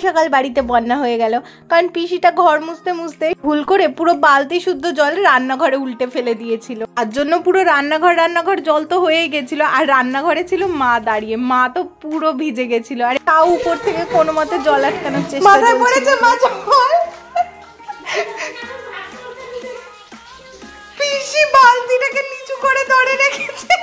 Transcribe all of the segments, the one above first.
সকাল বাড়িতে বন্যা হয়ে গেল, কারণ পিসিটা ঘর মুছতে মুছতে ভুল করে পুরো বালতি শুদ্ধ জল রান্নাঘরে উল্টে ফেলে দিয়েছিল। তার জন্য পুরো রান্নাঘর জল তো হয়েই গেছিল, আর রান্নাঘরে ছিল মা দাঁড়িয়ে, মা তো পুরো ভিজে গেছিল, আর তাও উপর থেকে কোনো মতে জল আটকানোর চেষ্টা করেছে। পিসি বালতিটাকে নিচু করে ধরে রেখেছে।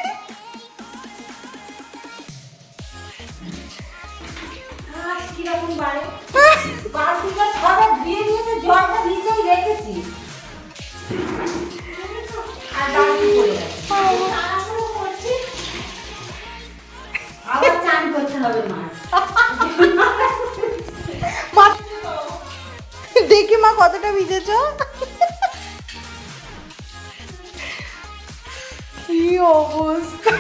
দেখি মা কতটা ভিজেছ। কি অবস্থা।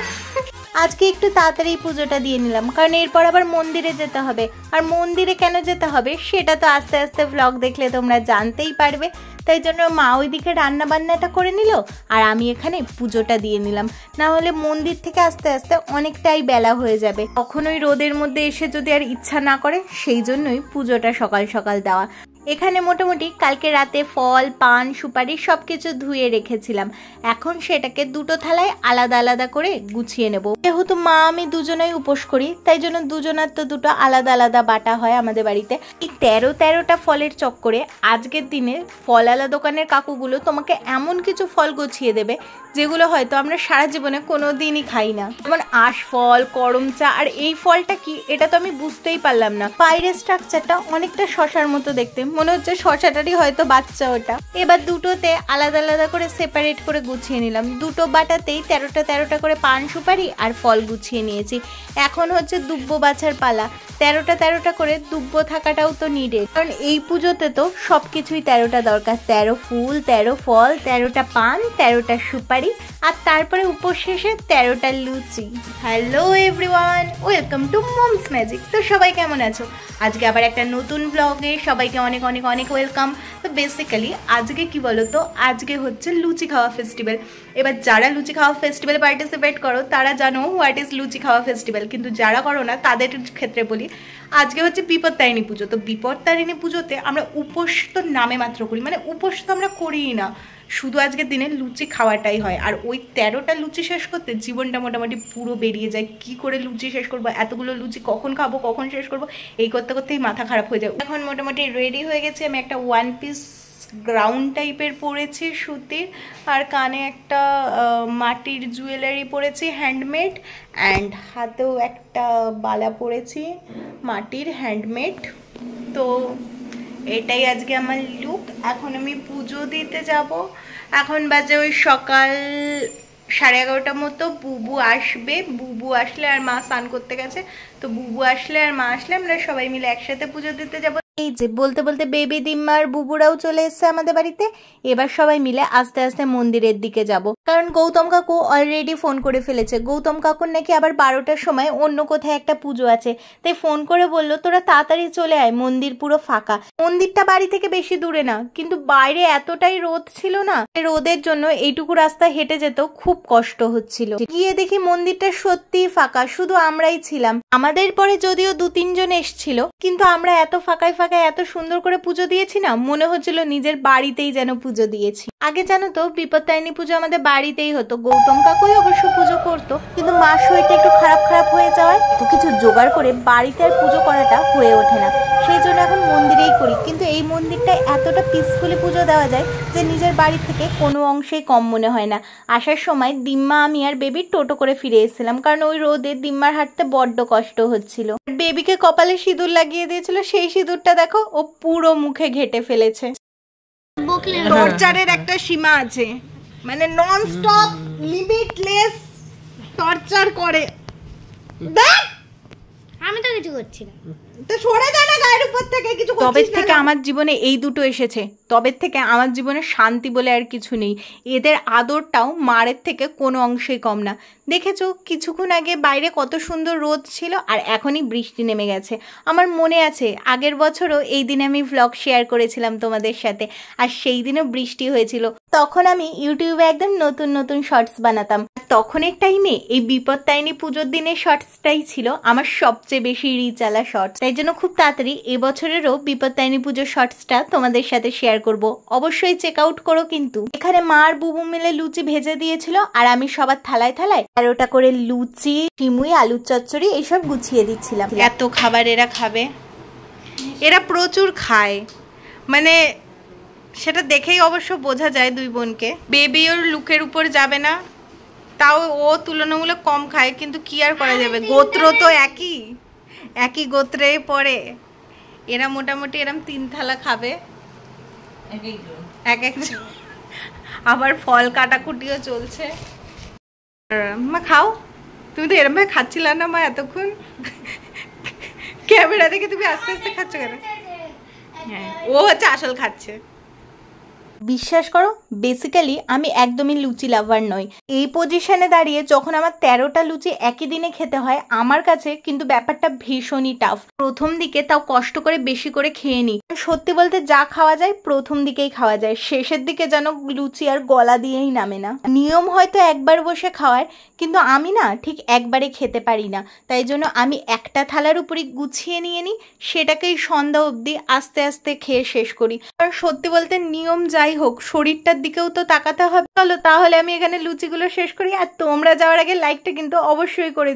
আজকে একটু তাড়াতাড়ি পুজোটা দিয়ে নিলাম, কারণ এরপর আবার মন্দিরে যেতে হবে। আর মন্দিরে কেন যেতে হবে সেটা তো আস্তে আস্তে ব্লগ দেখলে তোমরা জানতেই পারবে। তাই জন্য মা ওইদিকে রান্না বান্নাটা করে নিল, আর আমি এখানে পুজোটা দিয়ে নিলাম। না হলে মন্দির থেকে আস্তে আস্তে অনেকটাই বেলা হয়ে যাবে, তখন ওই রোদের মধ্যে এসে যদি আর ইচ্ছা না করে, সেই জন্যই পুজোটা সকাল সকাল দেওয়া। এখানে মোটামুটি কালকে রাতে ফল, পান, সুপারি সব কিছু ধুয়ে রেখেছিলাম। এখন সেটাকে দুটো থালায় আলাদা আলাদা করে গুছিয়ে নেব। যেহেতু মা আমি দুজনেই উপোস করি, তাই জন্য দুজনার তো দুটো আলাদা আলাদা বাটা হয় আমাদের বাড়িতে। এই 13টা ফলের চক্করে আজকের দিনে ফলওয়ালা দোকানের কাকুগুলো তোমাকে এমন কিছু ফল গুছিয়ে দেবে যেগুলো হয়তো আমরা সারা জীবনে কোনো দিনই খাই না। যেমন আশফল, করমচা, আর এই ফলটা কি এটা তো আমি বুঝতেই পারলাম না। বাইরের স্ট্রাকচারটা অনেকটা শশার মতো দেখতে, মনে হচ্ছে শশাটারই হয়তো বাচ্চা ওটা। এবার দুটোতে আলাদা আলাদা করে সেপারেট করে গুছিয়ে নিলাম। দুটো বাটাতেই 13টা করে পান, সুপারি আর ফল গুছিয়ে নিয়েছি। এখন হচ্ছে দুব্বো বাছার পালা। 13টা করে দুব্বো থাকাটাও তো নিডেড, কারণ এই পুজোতে তো সবকিছুই 13টা দরকার। 13 ফুল, 13 ফল, 13টা পান, 13টা সুপারি, আর তারপরে উপর শেষে 13টা লুচি। Hello everyone, welcome to mom's magic. তো সবাই কেমন আছো? আজকে আবার একটা নতুন ব্লগে সবাইকে অনেক অনেক অনেক ওয়েলকাম। তো বেসিক্যালি আজকে কি বলো তো, আজকে হচ্ছে লুচি খাওয়া ফেস্টিভ্যাল। এবার যারা লুচি খাওয়া ফেস্টিভ্যালে পার্টিসিপেট করো তারা জানো হোয়াট ইজ লুচি খাওয়া ফেস্টিভ্যাল, কিন্তু যারা করো না তাদের ক্ষেত্রে বলি, আজকে হচ্ছে বিপত্তারিণী পুজো। তো বিপত্তারিণী পুজোতে আমরা উপোস তো নামে মাত্র করি, মানে উপোস তো আমরা করিই না, শুধু আজকের দিনে লুচি খাওয়াটাই হয়। আর ওই 13টা লুচি শেষ করতে জীবনটা মোটামুটি পুরো বেরিয়ে যায়। কি করে লুচি শেষ করবো, এতগুলো লুচি কখন খাবো, কখন শেষ করবো, এই করতে করতেই মাথা খারাপ হয়ে যায়। এখন মোটামুটি রেডি হয়ে গেছে। আমি একটা 1 পিস গ্রাউন্ড টাইপের পরেছি সুতির, আর কানে একটা মাটির জুয়েলারি পরেছি হ্যান্ডমেড, অ্যান্ড হাতেও একটা বালা পরেছি মাটির হ্যান্ডমেড। তো এটাই আজকে আমার লুক। এখন আমি পুজো দিতে যাব। এখন বাজে ওই সকাল 11:30 মতো। বুবু আসবে, বুবু আসলে, আর মা স্নান করতে গেছে, তো বুবু আসলে আর মা আসলে আমরা সবাই মিলে একসাথে পুজো দিতে যাব। এই যে বলতে বলতে বেবি দিম্মা আর বুবুরাও চলে এসছে আমাদের বাড়িতে। এবার সবাই মিলে আস্তে আস্তে মন্দিরের দিকে যাব, কারণ গৌতম কাকু অলরেডি ফোন করে ফেলেছে। গৌতম কাকুর নাকি আবার 12টার সময় অন্য কোথায় একটা পুজো আছে, তাই ফোন করে বললো তোরা তাড়াতাড়ি চলে আয়, মন্দির পুরো ফাঁকা। মন্দিরটা বাড়ি থেকে বেশি দূরে না, কিন্তু বাইরে এতটাই রোদ ছিল না, রোদের জন্য এইটুকু রাস্তা হেঁটে যেতেও খুব কষ্ট হচ্ছিল। গিয়ে দেখি মন্দিরটা সত্যিই ফাঁকা, শুধু আমরাই ছিলাম। আমাদের পরে যদিও 2-3 জন এসছিল, কিন্তু আমরা এত ফাঁকায় এত সুন্দর করে পুজো দিয়েছি না, মনে হচ্ছিল নিজের বাড়িতেই যেন পুজো দিয়েছি। আগে জানো তো বিপত্তারিণী পুজো আমাদের বাড়িতেই হতো। গৌতম কাকুই অবশ্য পুজো করতো, কিন্তু মার শরীরটা একটু খারাপ হয়ে যাওয়ায় তো কিছু জোগাড় করে বাড়িতে আর পুজো করাটা হয়ে ওঠে না, সেই জন্য এখন মন্দিরেই করি। কিন্তু এই মন্দিরটায় এতটা পিসফুলি পুজো দেওয়া যায় যে নিজের বাড়ি থেকে কোনো অংশেই কম মনে হয় না। আসার সময় দিম্মা, আমি আর বেবি টোটো করে ফিরে এসেছিলাম, কারণ ওই রোদে দিম্মার হাঁটতে বড্ড কষ্ট হচ্ছিল। বেবিকে কপালে সিঁদুর লাগিয়ে দিয়েছিল, সেই সিঁদুরটা দেখো ও পুরো মুখে ঘেটে ফেলেছে। টর্চারের একটা সীমা আছে, মানে নন স্টপ লিমিটলেস টর্চার করে। আমি তো কিছু করছি না, তো সরে যা না গায়ের উপর থেকে কিছু করছিস না। তবে থেকে আমার জীবনে এই দুটো এসেছে, তবে থেকে আমার জীবনে শান্তি বলে আর কিছু নেই। এদের আদরটাও মারের থেকে কোনো অংশেই কম না। দেখেছো কিছুক্ষণ আগে বাইরে কত সুন্দর রোদ ছিল আর এখনই বৃষ্টি নেমে গেছে। আমার মনে আছে আগের বছরও এই দিনে আমি ভ্লগ শেয়ার করেছিলাম তোমাদের সাথে, আর সেই দিনও বৃষ্টি হয়েছিল। তখন আমি ইউটিউবে একদম নতুন নতুন শর্টস বানাতাম। তখনের টাইমে এই বিপত্তারিণী পুজোর দিনের শর্টসটাই ছিল আমার সবচেয়ে বেশি রিচ আলা শর্টস। তাই জন্য খুব তাড়াতাড়ি এবছরেরও বিপত্তারিণী পুজোর শর্টসটা তোমাদের সাথে শেয়ার করব, অবশ্যই চেক আউট করো। কিন্তু এখানে মা আর বুবু মিলে লুচি ভেজে দিয়েছিল আর আমি সবার থালায় থালায় 13টা করে লুচি, সিমুই, আলুর চচ্চড়ি এইসব গুছিয়ে দিচ্ছিলাম। এত খাবার এরা খাবে, এরা প্রচুর খায়, মানে সেটা দেখেই অবশ্য বোঝা যায় দুই বোনকে। বেবি ওর লুকের উপর যাবে না, তাও ও তুলনামূলক কম খায়, কিন্তু কি আর করা যাবে, গোত্র তো একই গোত্রে পড়ে। এরা মোটামুটি এরম 3 থালা খাবে এক একজন, আবার ফল কাটাকুটিও চলছে। মা খাও, তুমি তো এরম ভাবে খাচ্ছিল না মা এতক্ষণ, ক্যামেরা দেখে তুমি আস্তে আস্তে খাচ্ছ কেন? হ্যাঁ, ও হচ্ছে আসল খাচ্ছে। বিশ্বাস করো বেসিক্যালি আমি একদমই লুচি লাভার নই। এই পজিশনে দাঁড়িয়ে যখন আমার 13টা লুচি একই দিনে খেতে হয়, আমার কাছে কিন্তু ব্যাপারটা ভীষণই টাফ। প্রথম দিকে তাও কষ্ট করে বেশি করে খেয়ে নিই, সত্যি বলতে যা খাওয়া যায় প্রথম দিকেই খাওয়া যায়, শেষের দিকে যেন লুচি আর গলা দিয়েই নামে না। নিয়ম হয়তো একবার বসে খাওয়ার, কিন্তু আমি না ঠিক একবারে খেতে পারি না, তাই জন্য আমি একটা থালার উপরই গুছিয়ে নিয়ে নিই, সেটাকেই সন্ধ্যা অবধি আস্তে আস্তে খেয়ে শেষ করি। আর সত্যি বলতে নিয়ম যাই হোক শরীরটার দিকেও তো তাকাতে হবে। চলো তাহলে আমি এখানে লুচিগুলো শেষ করি, আর তোমরা যাওয়ার আগে লাইকটা কিন্তু অবশ্যই করে